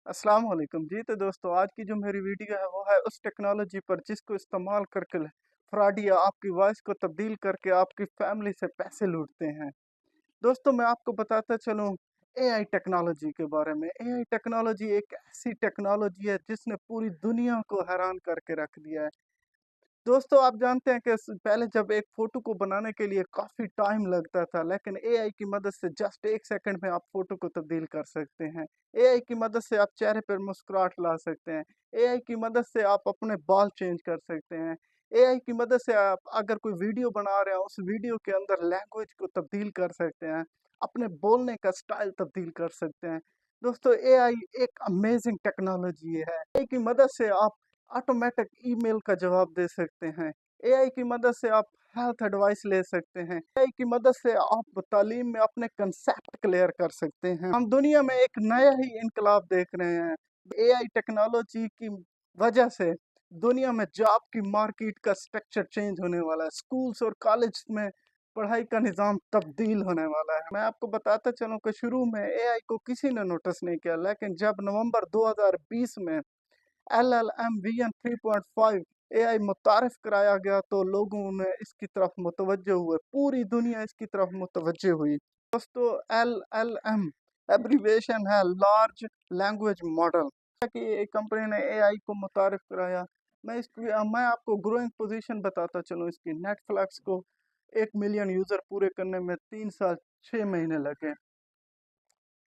अस्सलाम वालेकुम जी। तो दोस्तों, आज की जो मेरी वीडियो है वो है उस टेक्नोलॉजी पर जिसको इस्तेमाल करके फ्रॉडिया आपकी वॉइस को तब्दील करके आपकी फैमिली से पैसे लूटते हैं। दोस्तों, मैं आपको बताता चलूँ एआई टेक्नोलॉजी के बारे में। एआई टेक्नोलॉजी एक ऐसी टेक्नोलॉजी है जिसने पूरी दुनिया को हैरान करके रख दिया है। दोस्तों, आप जानते हैं कि पहले जब एक फ़ोटो को बनाने के लिए काफ़ी टाइम लगता था, लेकिन एआई की मदद से जस्ट 1 सेकंड में आप फ़ोटो को तब्दील कर सकते हैं। एआई की मदद से आप चेहरे पर मुस्कुराहट ला सकते हैं। एआई की मदद से आप अपने बाल चेंज कर सकते हैं। एआई की मदद से आप अगर कोई वीडियो बना रहे हैं, उस वीडियो के अंदर लैंग्वेज को तब्दील कर सकते हैं, अपने बोलने का स्टाइल तब्दील कर सकते हैं। दोस्तों, एआई एक अमेज़िंग टेक्नोलॉजी है। एआई की मदद से आप ऑटोमेटिक ईमेल का जवाब दे सकते हैं। एआई की मदद से आप हेल्थ एडवाइस ले सकते हैं। एआई की मदद से आप तालीम में अपने कंसेप्ट क्लियर कर सकते हैं। हम दुनिया में एक नया ही इनकलाब देख रहे हैं। एआई टेक्नोलॉजी की वजह से दुनिया में जॉब की मार्केट का स्ट्रक्चर चेंज होने वाला है। स्कूल्स और कॉलेज में पढ़ाई का निज़ाम तब्दील होने वाला है। मैं आपको बताता चलूँ कि शुरू में एआई को किसी ने नोटिस नहीं किया, लेकिन जब नवंबर 2020 में LLM VN 3.5 एआई मुतारिफ कराया गया तो लोगों में इसकी तरफ मुतवज्जो हुए, पूरी दुनिया इसकी तरफ मुतवज्जो हुई। दोस्तों, LLM एब्रीविएशन है लार्ज लैंग्वेज मॉडल कि एक कंपनी ने एआई को मुतारिफ कराया। मैं आपको ग्रोइंग पोजीशन बताता चलूँ इसकी। नेटफ्लिक्स को 1 मिलियन यूज़र पूरे करने में 3 साल 6 महीने लगे।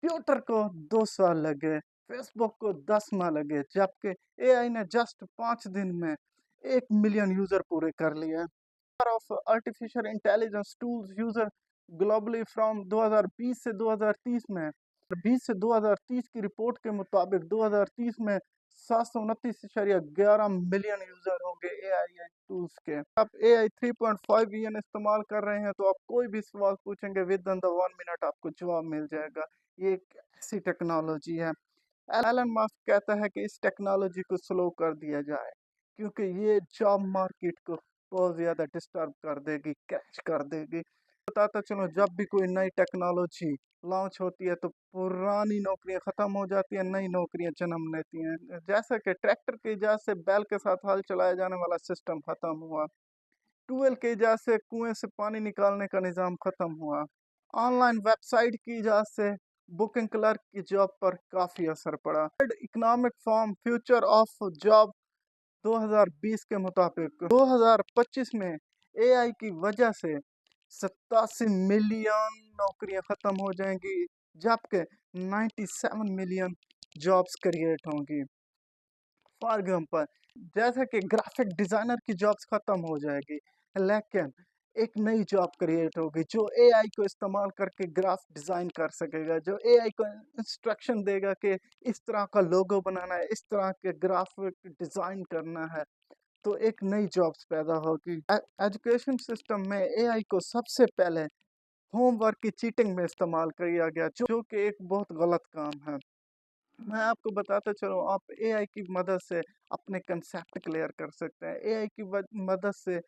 ट्विटर को 2 साल लगे, फेसबुक को 10 माह लगे, जबकि एआई ने जस्ट 5 दिन में 1 मिलियन यूज़र पूरे कर लिए। Of artificial intelligence tools user globally from 2020 से 2030 में 20 से 2030 की रिपोर्ट के मुताबिक 2030 में 729.11 मिलियन यूज़र होंगे एआई टूल्स के। आप एआई 3.5 VN इस्तेमाल कर रहे हैं तो आप कोई भी सवाल पूछेंगे विद इन द 1 मिनट आपको जवाब मिल जाएगा। ये एक ऐसी टेक्नोलॉजी है। एलन मस्क कहता है कि इस टेक्नोलॉजी को स्लो कर दिया जाए क्योंकि ये जॉब मार्केट को बहुत ज़्यादा डिस्टर्ब कर देगी, क्रैश कर देगी। बताता चलो, जब भी कोई नई टेक्नोलॉजी लॉन्च होती है तो पुरानी नौकरियां ख़त्म हो जाती हैं, नई नौकरियां जन्म लेती हैं। जैसा कि ट्रैक्टर की इजाज़त से बैल के साथ हल चलाया जाने वाला सिस्टम ख़त्म हुआ, ट्यूबवेल की इजाज़त से कुएं से पानी निकालने का निज़ाम ख़त्म हुआ, ऑनलाइन वेबसाइट की इजाज़त से बुकिंग क्लर्क की जॉब पर काफ़ी असर पड़ा। Economic form future of job 2020 के मुताबिक 2025 में एआई की वजह से 87 मिलियन नौकरियां ख़त्म हो जाएंगी, जबकि 97 मिलियन जॉब्स क्रिएट होंगी। फॉर एग्जाम्पल, जैसे कि ग्राफिक डिज़ाइनर की जॉब्स ख़त्म हो जाएगी, लेकिन एक नई जॉब क्रिएट होगी जो एआई को इस्तेमाल करके ग्राफ डिज़ाइन कर सकेगा, जो एआई को इंस्ट्रक्शन देगा कि इस तरह का लोगो बनाना है, इस तरह के ग्राफिक डिज़ाइन करना है। तो एक नई जॉब्स पैदा होगी। एजुकेशन सिस्टम में एआई को सबसे पहले होमवर्क की चीटिंग में इस्तेमाल किया गया, जो कि एक बहुत गलत काम है। मैं आपको बताता चलूँ, आप एआई की मदद से अपने कंसेप्ट क्लियर कर सकते हैं। एआई की मदद से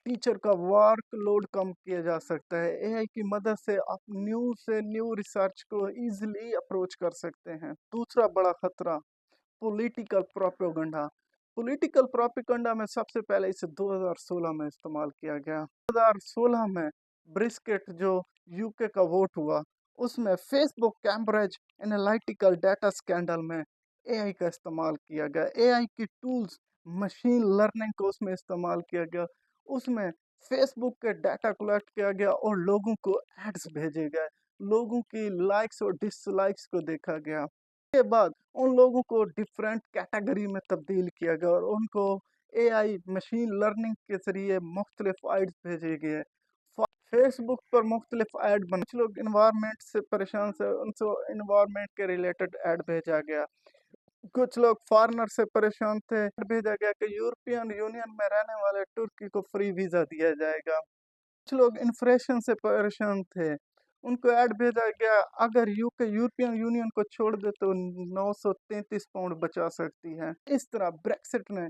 टीचर का वर्कलोड कम किया जा सकता है। एआई की मदद से आप न्यू से न्यू रिसर्च को ईज़िली अप्रोच कर सकते हैं। दूसरा बड़ा खतरा पॉलिटिकल प्रोपेगेंडा। पॉलिटिकल प्रोपेगेंडा में सबसे पहले इसे 2016 में इस्तेमाल किया गया। 2016 में ब्रिक्सट जो यूके का वोट हुआ, उसमें Facebook Cambridge analytical data scandal में एआई का इस्तेमाल किया गया। एआई की टूल्स मशीन लर्निंग को उसमें इस्तेमाल किया गया। उसमें फेसबुक के डाटा कलेक्ट किया गया और लोगों को एड्स भेजे गए। लोगों की लाइक्स और डिसलाइक्स को देखा गया। के बाद उन लोगों को डिफरेंट कैटेगरी में तब्दील किया गया और उनको एआई मशीन लर्निंग के ज़रिए मुख्तलिफ एड्स भेजे गए। फेसबुक पर मुख्तलिफ ऐड बने। कुछ लोग इन्वायरमेंट से परेशान से उनको इन्वायरमेंट के रिलेटेड ऐड भेजा गया। कुछ लोग फॉरेनर से परेशान थे, भेजा गया कि यूरोपियन यूनियन में रहने वाले तुर्की को फ्री वीज़ा दिया जाएगा। कुछ लोग इन्फ्लेशन से परेशान थे, उनको ऐड भेजा गया अगर यूके यूरोपियन यूनियन को छोड़ दे तो 933 पाउंड बचा सकती है। इस तरह ब्रेक्सिट ने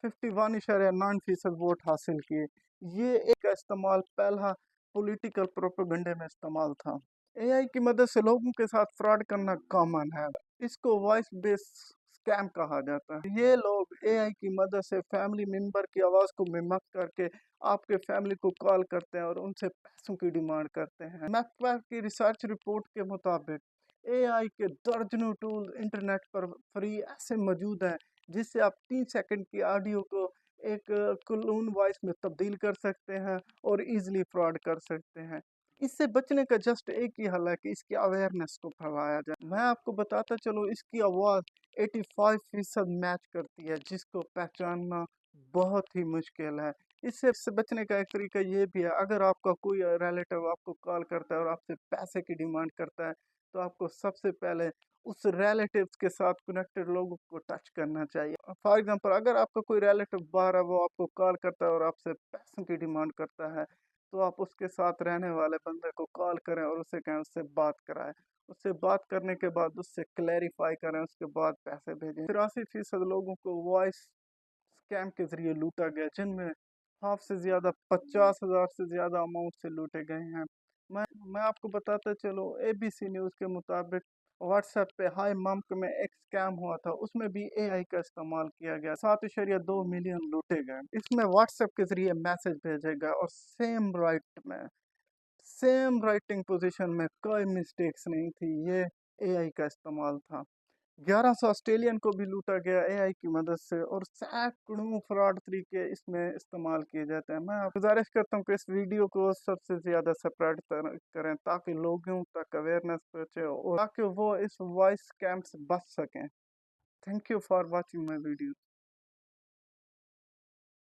51.9% वोट हासिल किए। ये एक इस्तेमाल पहला पॉलिटिकल प्रोपेगेंडे में इस्तेमाल था। एआई की मदद से लोगों के साथ फ्रॉड करना कॉमन है। इसको वॉइस बेस्ड स्कैम कहा जाता है। ये लोग एआई की मदद से फैमिली मेंबर की आवाज़ को मिमिक करके आपके फैमिली को कॉल करते हैं और उनसे पैसों की डिमांड करते हैं। मैकवेब की रिसर्च रिपोर्ट के मुताबिक एआई के दर्जनों टूल इंटरनेट पर फ्री ऐसे मौजूद हैं जिससे आप 3 सेकंड की ऑडियो को एक क्लोन वॉइस में तब्दील कर सकते हैं और इजीली फ्रॉड कर सकते हैं। इससे बचने का जस्ट एक ही हल है कि इसकी अवेयरनेस को फैलाया जाए। मैं आपको बताता चलूँ, इसकी आवाज़ 85% मैच करती है, जिसको पहचानना बहुत ही मुश्किल है। इससे बचने का एक तरीका ये भी है, अगर आपका कोई रिलेटिव आपको कॉल करता है और आपसे पैसे की डिमांड करता है, तो आपको सबसे पहले उस रिलेटिव्स के साथ कनेक्टेड लोगों को टच करना चाहिए। फॉर एग्जांपल, अगर आपका कोई रिलेटिव बाहर है, वो आपको कॉल करता है और आपसे पैसों की डिमांड करता है, तो आप उसके साथ रहने वाले बंदे को कॉल करें और उसे कहें, उससे बात कराएं। उससे बात करने के बाद उससे क्लैरिफाई करें, उसके बाद पैसे भेजें। 83% लोगों को वॉइस स्कैम के जरिए लूटा गया, जिनमें हाफ से ज़्यादा 50,000 से ज़्यादा अमाउंट से लूटे गए हैं। मैं आपको बताता चलो, एबीसी न्यूज़ के मुताबिक व्हाट्सएप पे हाय मम्क में एक स्कैम हुआ था, उसमें भी एआई का इस्तेमाल किया गया। 7.2 मिलियन लूटे गए। इसमें व्हाट्सएप के जरिए मैसेज भेजे गए और सेम राइटिंग पोजीशन में कोई मिस्टेक्स नहीं थी। ये एआई का इस्तेमाल था। 1100 ऑस्ट्रेलियन को भी लूटा गया एआई की मदद से, और सैकड़ों फ्रॉड तरीके इसमें इस्तेमाल किए जाते हैं। मैं आप गुजारिश करता हूँ कि इस वीडियो को सबसे ज़्यादा स्प्रेड करें, ताकि लोगों तक अवेयरनेस पहुँचे और ताकि वो इस वॉइस स्कैम से बच सकें। Thank you for watching my video.